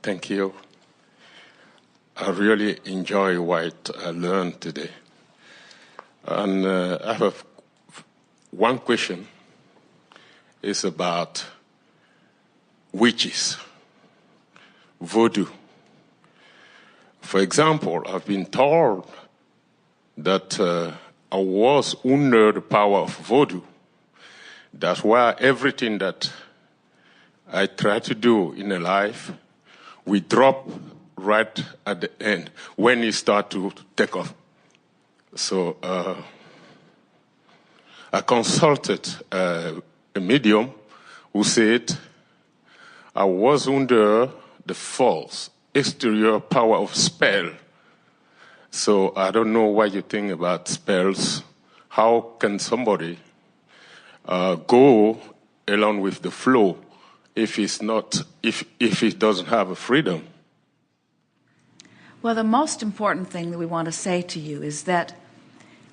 Thank you. I really enjoy what I learned today. And I have one question. It's about witches, voodoo. For example, I've been told that I was under the power of voodoo. That's why everything that I try to do in a life, we drop right at the end when it starts to take off. So I consulted a medium who said I was under the false exterior power of spell. So I don't know what you think about spells. How can somebody go along with the flow if it doesn't have a freedom? Well, the most important thing that we want to say to you is that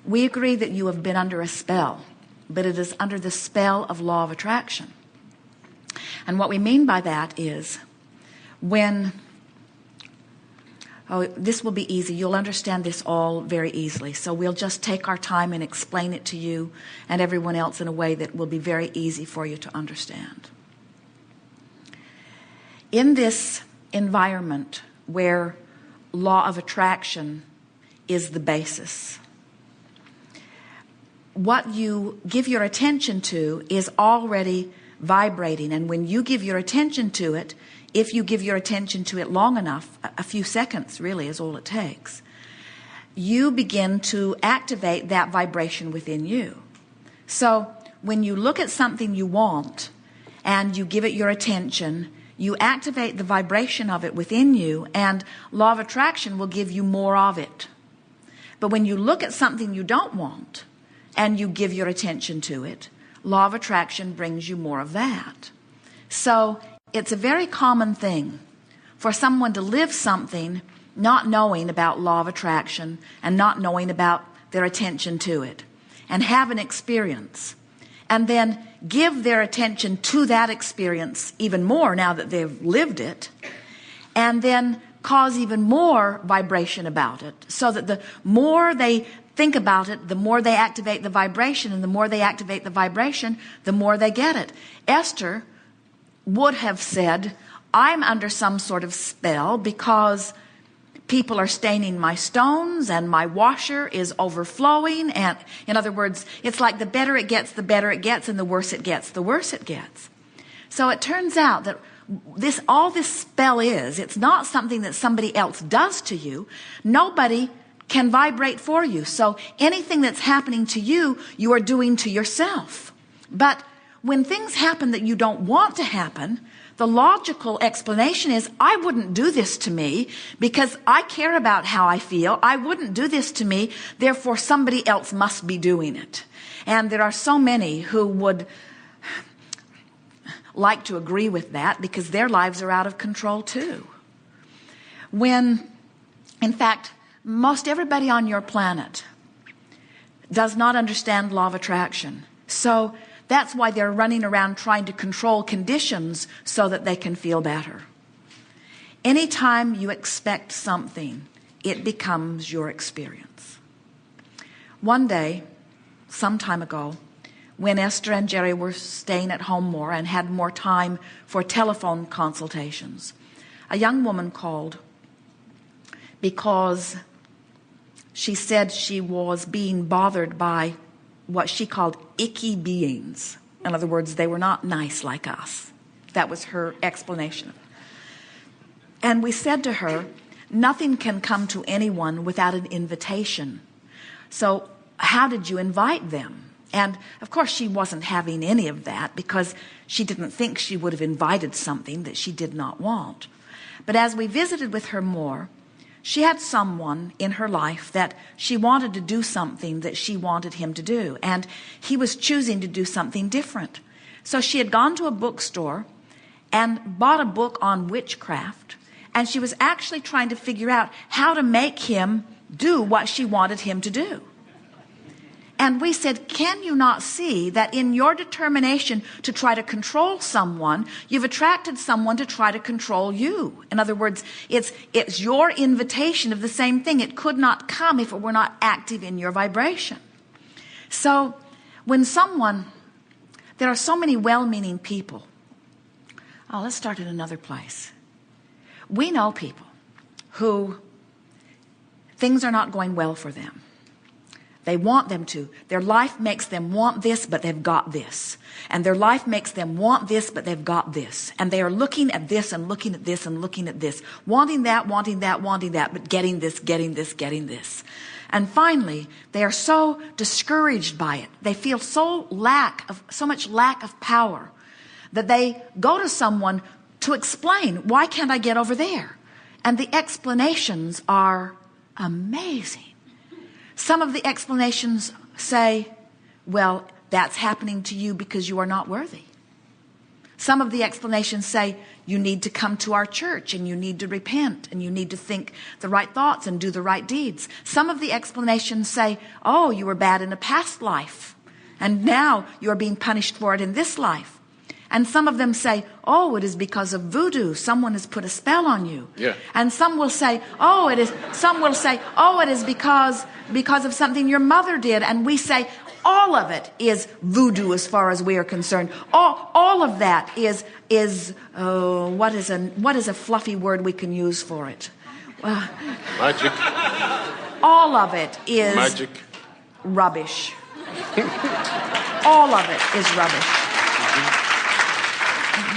we agree that you have been under a spell, but it is under the spell of law of attraction. And what we mean by that is when, this will be easy. You'll understand this all very easily. So we'll just take our time and explain it to you and everyone else in a way that will be very easy for you to understand. In this environment where law of attraction is the basis, what you give your attention to is already vibrating. And when you give your attention to it, if you give your attention to it long enough, a few seconds really is all it takes, you begin to activate that vibration within you. So when you look at something you want and you give it your attention, you activate the vibration of it within you, and law of attraction will give you more of it. But when you look at something you don't want and you give your attention to it, law of attraction brings you more of that. So it's a very common thing for someone to live something not knowing about law of attraction and not knowing about their attention to it, and have an experience, and then give their attention to that experience even more now that they've lived it, and then cause even more vibration about it, so that the more they think about it, the more they activate the vibration, and the more they activate the vibration, the more they get it. Esther would have said, I'm under some sort of spell because people are staining my stones and my washer is overflowing. And in other words, it's like the better it gets, and the worse it gets, the worse it gets. So it turns out that all this spell it's not something that somebody else does to you. Nobody can vibrate for you. So anything that's happening to you, you are doing to yourself. But when things happen that you don't want to happen, the logical explanation is, I wouldn't do this to me because I care about how I feel. I wouldn't do this to me, therefore somebody else must be doing it. And there are so many who would like to agree with that because their lives are out of control too. When, in fact, most everybody on your planet does not understand law of attraction. So that's why they're running around trying to control conditions so that they can feel better. Anytime you expect something, it becomes your experience. One day, some time ago, when Esther and Jerry were staying at home more and had more time for telephone consultations, a young woman called because she said she was being bothered by what she called icky beings. In other words, they were not nice like us. That was her explanation. And we said to her, nothing can come to anyone without an invitation. So how did you invite them? And of course she wasn't having any of that because she didn't think she would have invited something that she did not want. But as we visited with her more, she had someone in her life that she wanted to do something that she wanted him to do, and he was choosing to do something different. So she had gone to a bookstore and bought a book on witchcraft, and she was actually trying to figure out how to make him do what she wanted him to do. And we said, can you not see that in your determination to try to control someone, you've attracted someone to try to control you? In other words, it's your invitation of the same thing. It could not come if it were not active in your vibration. So when there are so many well-meaning people. Oh, let's start in another place. We know people who things are not going well for them. They want them to. Their life makes them want this, but they've got this. And their life makes them want this, but they've got this. And they are looking at this and looking at this and looking at this. Wanting that, but getting this, getting this, getting this. And finally, they are so discouraged by it. They feel so much lack of power that they go to someone to explain, why can't I get over there? And the explanations are amazing. Some of the explanations say, well, that's happening to you because you are not worthy. Some of the explanations say, you need to come to our church and you need to repent and you need to think the right thoughts and do the right deeds. Some of the explanations say, oh, you were bad in a past life and now you are being punished for it in this life. And some of them say, oh, it is because of voodoo. Someone has put a spell on you. Yeah. And some will say, oh, it is because of something your mother did. And we say, all of it is voodoo as far as we are concerned. All of that is what is a fluffy word we can use for it? Magic. All of it is Magic. Rubbish. All of it is rubbish.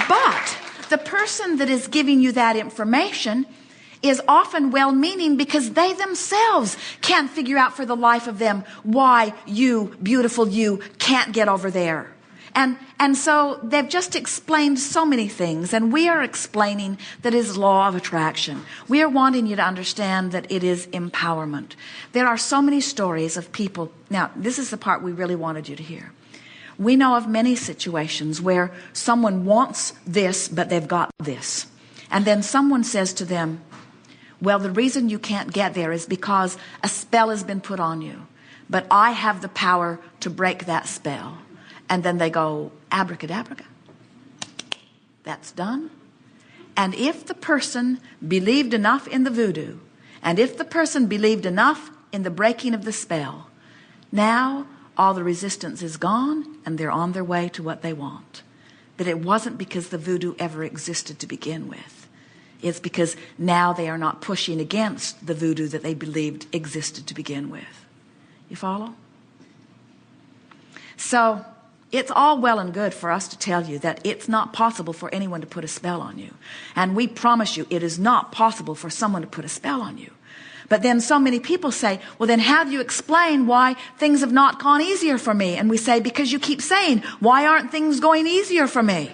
But the person that is giving you that information is often well-meaning because they themselves can't figure out for the life of them why you, beautiful you, can't get over there. And so they've just explained so many things, and we are explaining that it is law of attraction. We are wanting you to understand that it is empowerment. There are so many stories of people. Now, this is the part we really wanted you to hear. We know of many situations where someone wants this, but they've got this. And then someone says to them, well, the reason you can't get there is because a spell has been put on you. But I have the power to break that spell. And then they go, abracadabra. That's done. And if the person believed enough in the voodoo, and if the person believed enough in the breaking of the spell, now all the resistance is gone and they're on their way to what they want. But it wasn't because the voodoo ever existed to begin with. It's because now they are not pushing against the voodoo that they believed existed to begin with. You follow? So it's all well and good for us to tell you that it's not possible for anyone to put a spell on you. And we promise you it is not possible for someone to put a spell on you. But then so many people say, well, then how do you explain why things have not gone easier for me? And we say, because you keep saying, why aren't things going easier for me?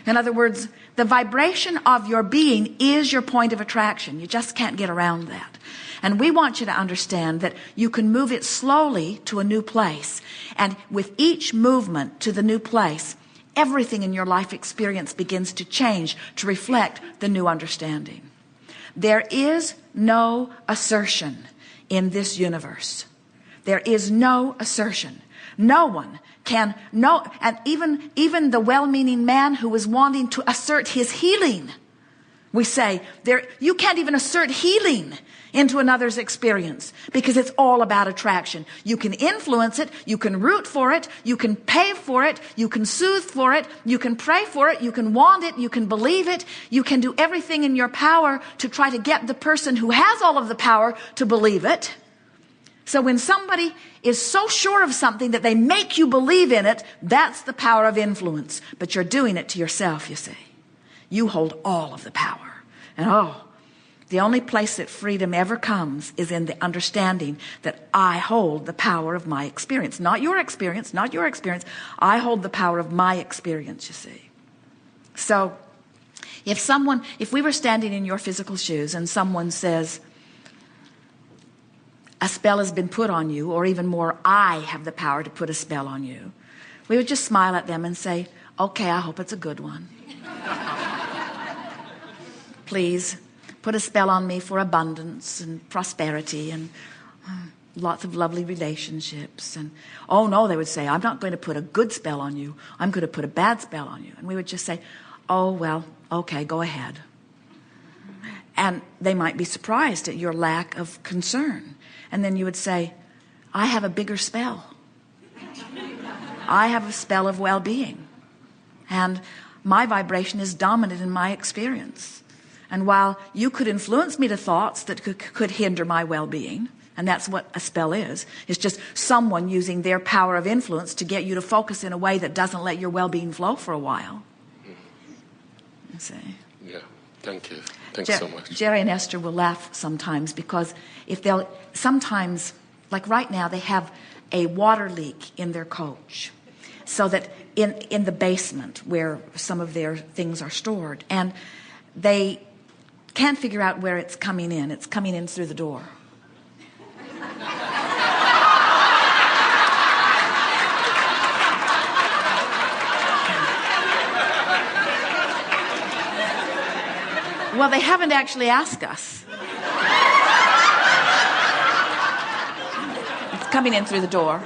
In other words, the vibration of your being is your point of attraction. You just can't get around that. And we want you to understand that you can move it slowly to a new place. And with each movement to the new place, everything in your life experience begins to change to reflect the new understanding. There is no assertion in this universe. There is no assertion. No one can, and even the well-meaning man who is wanting to assert his healing, we say, you can't even assert healing into another's experience because it's all about attraction. You can influence it, you can root for it, you can pay for it, you can soothe for it, you can pray for it, you can want it, you can believe it, you can do everything in your power to try to get the person who has all of the power to believe it. So when somebody is so sure of something that they make you believe in it, that's the power of influence. But you're doing it to yourself, you see. You hold all of the power. And the only place that freedom ever comes is in the understanding that I hold the power of my experience. Not your experience, not your experience. I hold the power of my experience, you see. So if we were standing in your physical shoes and someone says, a spell has been put on you, or even more, I have the power to put a spell on you, we would just smile at them and say, okay, I hope it's a good one. Please put a spell on me for abundance and prosperity. And lots of lovely relationships. And, oh no, they would say, I'm not going to put a good spell on you. I'm going to put a bad spell on you. And we would just say, oh, well, okay, go ahead. And they might be surprised at your lack of concern. And then you would say, I have a bigger spell. I have a spell of well-being. And my vibration is dominant in my experience. And while you could influence me to thoughts that could hinder my well-being, and that's what a spell is, it's just someone using their power of influence to get you to focus in a way that doesn't let your well-being flow for a while. You see? Yeah, thank you. Thanks so much. Jerry and Esther will laugh sometimes because sometimes, like right now, they have a water leak in their coach. So that in the basement where some of their things are stored, and they can't figure out where it's coming in. It's coming in through the door. Well, they haven't actually asked us. It's coming in through the door.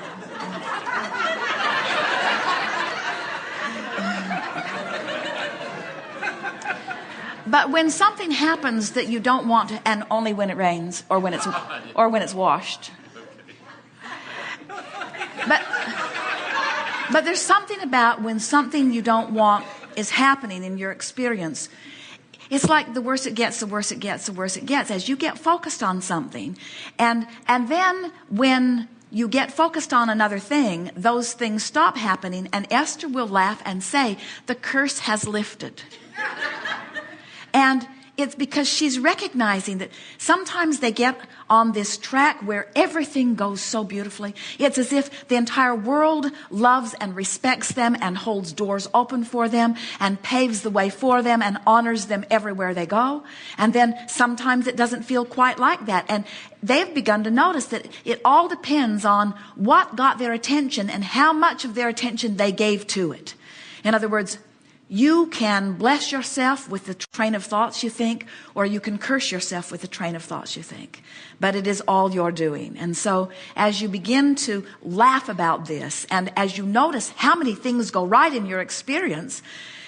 But when something happens that you don't want to, and only when it rains or when it's washed. But there's something about when something you don't want is happening in your experience. It's like the worse it gets, the worse it gets, the worse it gets. As you get focused on something, and then when you get focused on another thing, those things stop happening, and Esther will laugh and say, the curse has lifted. And it's because she's recognizing that sometimes they get on this track where everything goes so beautifully. It's as if the entire world loves and respects them and holds doors open for them and paves the way for them and honors them everywhere they go. And then sometimes it doesn't feel quite like that. And they've begun to notice that it all depends on what got their attention and how much of their attention they gave to it. In other words, you can bless yourself with the train of thoughts you think, or you can curse yourself with the train of thoughts you think. But it is all your doing. And so as you begin to laugh about this, and as you notice how many things go right in your experience,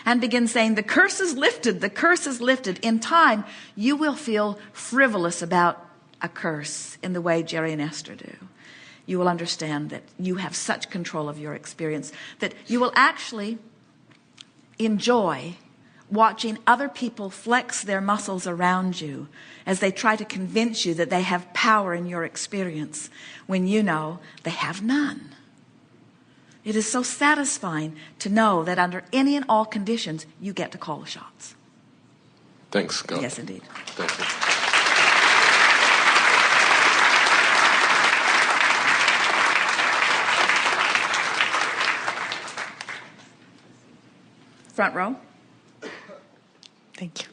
and begin saying, the curse is lifted, the curse is lifted, in time, you will feel frivolous about a curse in the way Jerry and Esther do. You will understand that you have such control of your experience that you will actually enjoy watching other people flex their muscles around you as they try to convince you that they have power in your experience when you know they have none. It is so satisfying to know that under any and all conditions, you get to call the shots. Thanks, God. Yes, indeed. Thank you. Front row. Thank you.